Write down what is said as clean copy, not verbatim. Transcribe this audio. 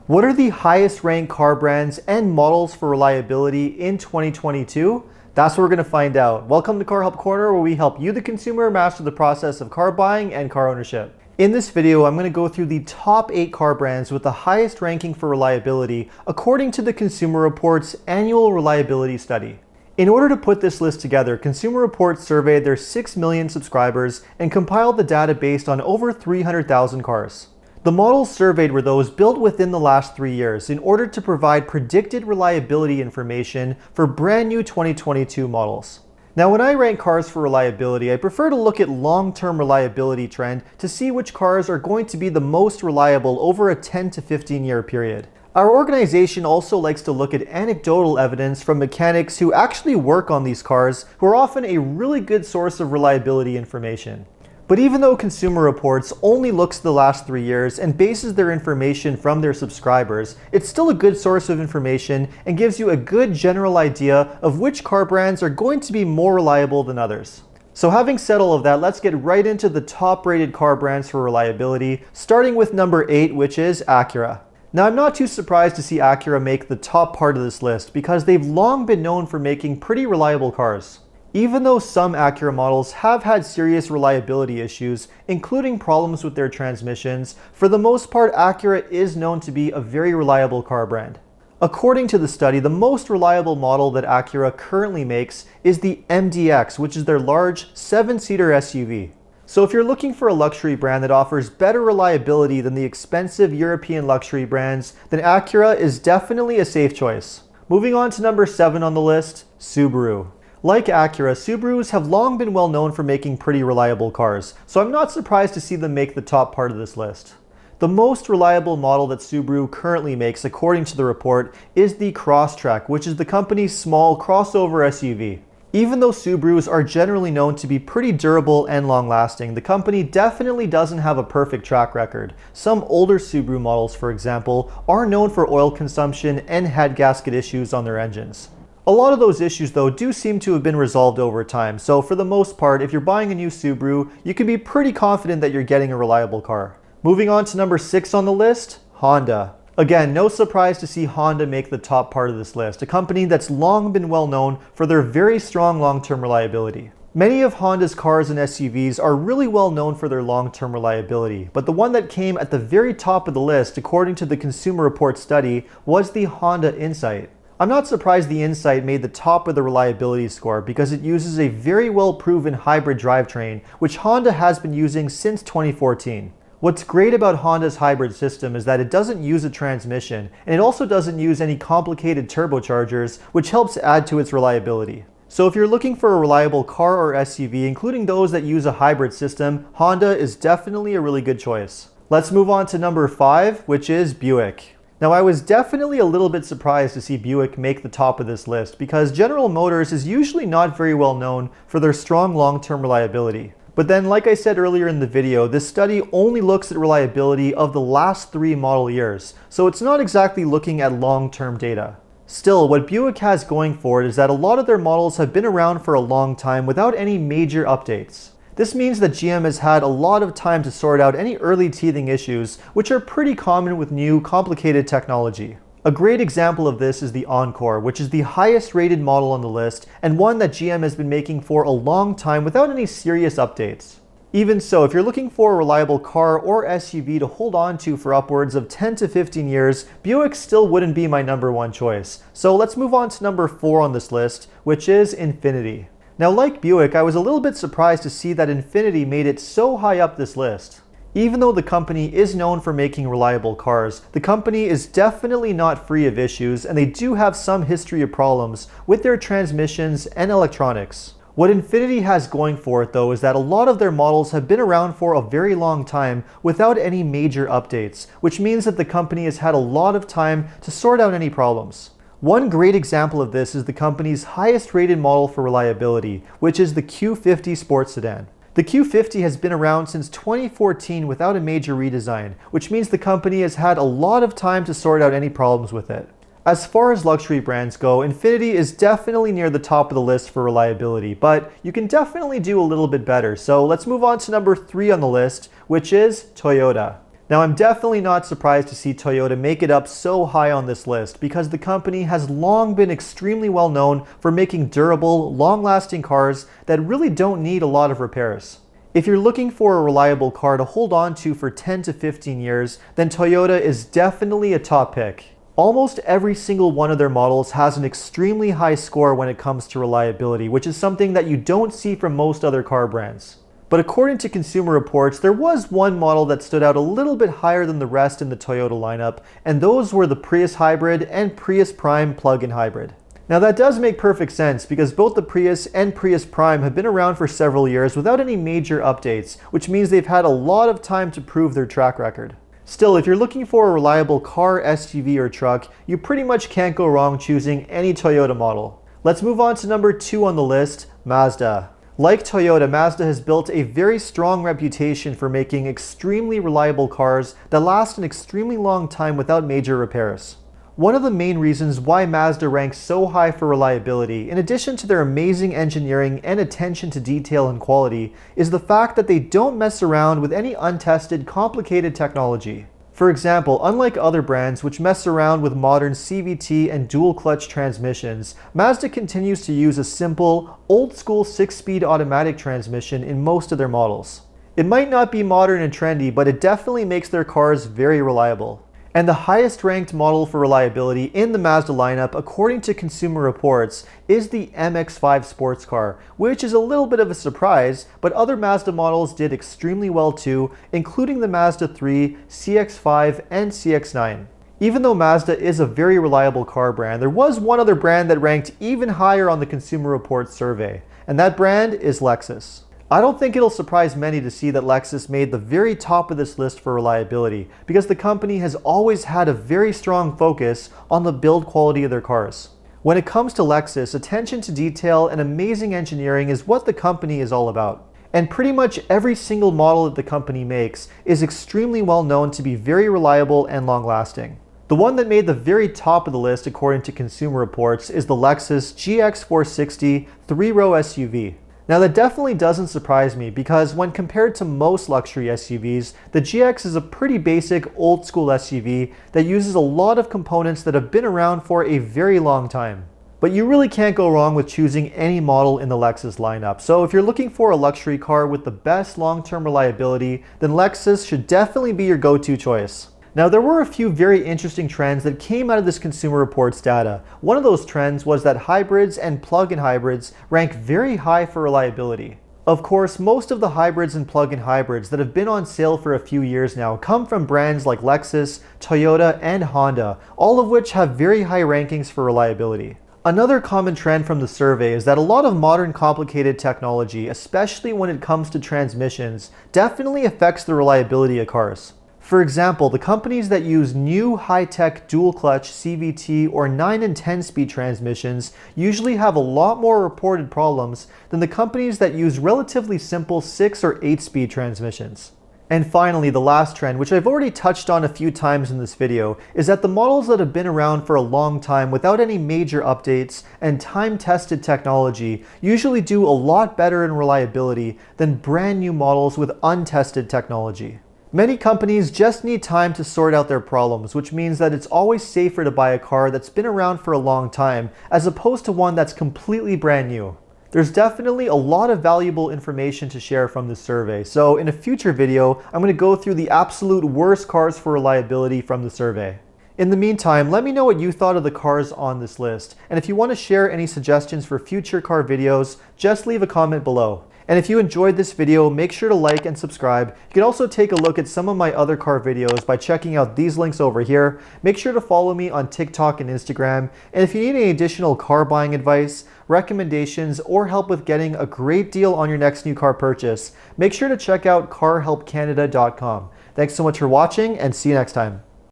What are the highest ranked car brands and models for reliability in 2022? That's what we're going to find out. Welcome to Car Help Corner, where we help you, the consumer, master the process of car buying and car ownership. In this video, I'm going to go through the top 8 car brands with the highest ranking for reliability according to the Consumer Reports annual reliability study. In order to put this list together, Consumer Reports surveyed their 6 million subscribers and compiled the data based on over 300,000 cars. The models surveyed were those built within the last 3 years in order to provide predicted reliability information for brand new 2022 models. Now, when I rank cars for reliability, I prefer to look at long-term reliability trend to see which cars are going to be the most reliable over a 10 to 15 year period. Our organization also likes to look at anecdotal evidence from mechanics who actually work on these cars, who are often a really good source of reliability information. But even though Consumer Reports only looks at the last 3 years and bases their information from their subscribers, it's still a good source of information and gives you a good general idea of which car brands are going to be more reliable than others. So having said all of that, let's get right into the top rated car brands for reliability, starting with number 8, which is Acura. Now, I'm not too surprised to see Acura make the top part of this list because they've long been known for making pretty reliable cars. Even though some Acura models have had serious reliability issues, including problems with their transmissions, for the most part Acura is known to be a very reliable car brand. According to the study, the most reliable model that Acura currently makes is the MDX, which is their large 7-seater SUV. So if you're looking for a luxury brand that offers better reliability than the expensive European luxury brands, then Acura is definitely a safe choice. Moving on to number 7 on the list, Subaru. Like Acura, Subarus have long been well known for making pretty reliable cars, so I'm not surprised to see them make the top part of this list. The most reliable model that Subaru currently makes, according to the report, is the Crosstrek, which is the company's small crossover SUV. Even though Subarus are generally known to be pretty durable and long-lasting, the company definitely doesn't have a perfect track record. Some older Subaru models, for example, are known for oil consumption and head gasket issues on their engines. A lot of those issues, though, do seem to have been resolved over time, so for the most part, if you're buying a new Subaru, you can be pretty confident that you're getting a reliable car. Moving on to number 6 on the list, Honda. Again, no surprise to see Honda make the top part of this list, a company that's long been well known for their very strong long-term reliability. Many of Honda's cars and SUVs are really well known for their long-term reliability, but the one that came at the very top of the list, according to the Consumer Reports study, was the Honda Insight. I'm not surprised the Insight made the top of the reliability score because it uses a very well-proven hybrid drivetrain, which Honda has been using since 2014. What's great about Honda's hybrid system is that it doesn't use a transmission, and it also doesn't use any complicated turbochargers, which helps add to its reliability. So if you're looking for a reliable car or SUV, including those that use a hybrid system, Honda is definitely a really good choice. Let's move on to number 5, which is Buick. Now, I was definitely a little bit surprised to see Buick make the top of this list because General Motors is usually not very well known for their strong long-term reliability. But then, like I said earlier in the video, this study only looks at reliability of the last 3 model years, so it's not exactly looking at long-term data. Still, what Buick has going for it is that a lot of their models have been around for a long time without any major updates. This means that GM has had a lot of time to sort out any early teething issues, which are pretty common with new, complicated technology. A great example of this is the Encore, which is the highest rated model on the list and one that GM has been making for a long time without any serious updates. Even so, if you're looking for a reliable car or SUV to hold on to for upwards of 10 to 15 years, Buick still wouldn't be my number 1 choice. So let's move on to number 4 on this list, which is Infiniti. Now, like Buick, I was a little bit surprised to see that Infiniti made it so high up this list. Even though the company is known for making reliable cars, the company is definitely not free of issues, and they do have some history of problems with their transmissions and electronics. What Infiniti has going for it, though, is that a lot of their models have been around for a very long time without any major updates, which means that the company has had a lot of time to sort out any problems. One great example of this is the company's highest rated model for reliability, which is the Q50 sports sedan. The Q50 has been around since 2014 without a major redesign, which means the company has had a lot of time to sort out any problems with it. As far as luxury brands go, Infiniti is definitely near the top of the list for reliability, but you can definitely do a little bit better. So let's move on to number 3 on the list, which is Toyota. Now, I'm definitely not surprised to see Toyota make it up so high on this list because the company has long been extremely well known for making durable, long-lasting cars that really don't need a lot of repairs. If you're looking for a reliable car to hold on to for 10 to 15 years, then Toyota is definitely a top pick. Almost every single one of their models has an extremely high score when it comes to reliability, which is something that you don't see from most other car brands. But according to Consumer Reports, there was one model that stood out a little bit higher than the rest in the Toyota lineup, and those were the Prius Hybrid and Prius Prime plug-in hybrid. Now that does make perfect sense because both the Prius and Prius Prime have been around for several years without any major updates, which means they've had a lot of time to prove their track record. Still, if you're looking for a reliable car, SUV, or truck, you pretty much can't go wrong choosing any Toyota model. Let's move on to number 2 on the list, Mazda. Like Toyota, Mazda has built a very strong reputation for making extremely reliable cars that last an extremely long time without major repairs. One of the main reasons why Mazda ranks so high for reliability, in addition to their amazing engineering and attention to detail and quality, is the fact that they don't mess around with any untested, complicated technology. For example, unlike other brands which mess around with modern CVT and dual-clutch transmissions, Mazda continues to use a simple, old-school 6-speed automatic transmission in most of their models. It might not be modern and trendy, but it definitely makes their cars very reliable. And the highest ranked model for reliability in the Mazda lineup, according to Consumer Reports, is the MX-5 sports car, which is a little bit of a surprise, but other Mazda models did extremely well too, including the Mazda 3, CX-5, and CX-9. Even though Mazda is a very reliable car brand, there was one other brand that ranked even higher on the Consumer Reports survey, and that brand is Lexus. I don't think it'll surprise many to see that Lexus made the very top of this list for reliability, because the company has always had a very strong focus on the build quality of their cars. When it comes to Lexus, attention to detail and amazing engineering is what the company is all about. And pretty much every single model that the company makes is extremely well known to be very reliable and long-lasting. The one that made the very top of the list according to Consumer Reports is the Lexus GX460 3-row SUV. Now that definitely doesn't surprise me because when compared to most luxury SUVs, the GX is a pretty basic old school SUV that uses a lot of components that have been around for a very long time. But you really can't go wrong with choosing any model in the Lexus lineup. So if you're looking for a luxury car with the best long-term reliability, then Lexus should definitely be your go-to choice. Now, there were a few very interesting trends that came out of this Consumer Reports data. One of those trends was that hybrids and plug-in hybrids rank very high for reliability. Of course, most of the hybrids and plug-in hybrids that have been on sale for a few years now come from brands like Lexus, Toyota, and Honda, all of which have very high rankings for reliability. Another common trend from the survey is that a lot of modern complicated technology, especially when it comes to transmissions, definitely affects the reliability of cars. For example, the companies that use new high-tech dual-clutch CVT or 9 and 10-speed transmissions usually have a lot more reported problems than the companies that use relatively simple 6 or 8-speed transmissions. And finally, the last trend, which I've already touched on a few times in this video, is that the models that have been around for a long time without any major updates and time-tested technology usually do a lot better in reliability than brand new models with untested technology. Many companies just need time to sort out their problems, which means that it's always safer to buy a car that's been around for a long time as opposed to one that's completely brand new. There's definitely a lot of valuable information to share from this survey, so in a future video, I'm going to go through the absolute worst cars for reliability from the survey. In the meantime, let me know what you thought of the cars on this list, and if you want to share any suggestions for future car videos, just leave a comment below. And if you enjoyed this video, make sure to like and subscribe. You can also take a look at some of my other car videos by checking out these links over here. Make sure to follow me on TikTok and Instagram. And if you need any additional car buying advice, recommendations, or help with getting a great deal on your next new car purchase, make sure to check out carhelpcanada.com. Thanks so much for watching and see you next time.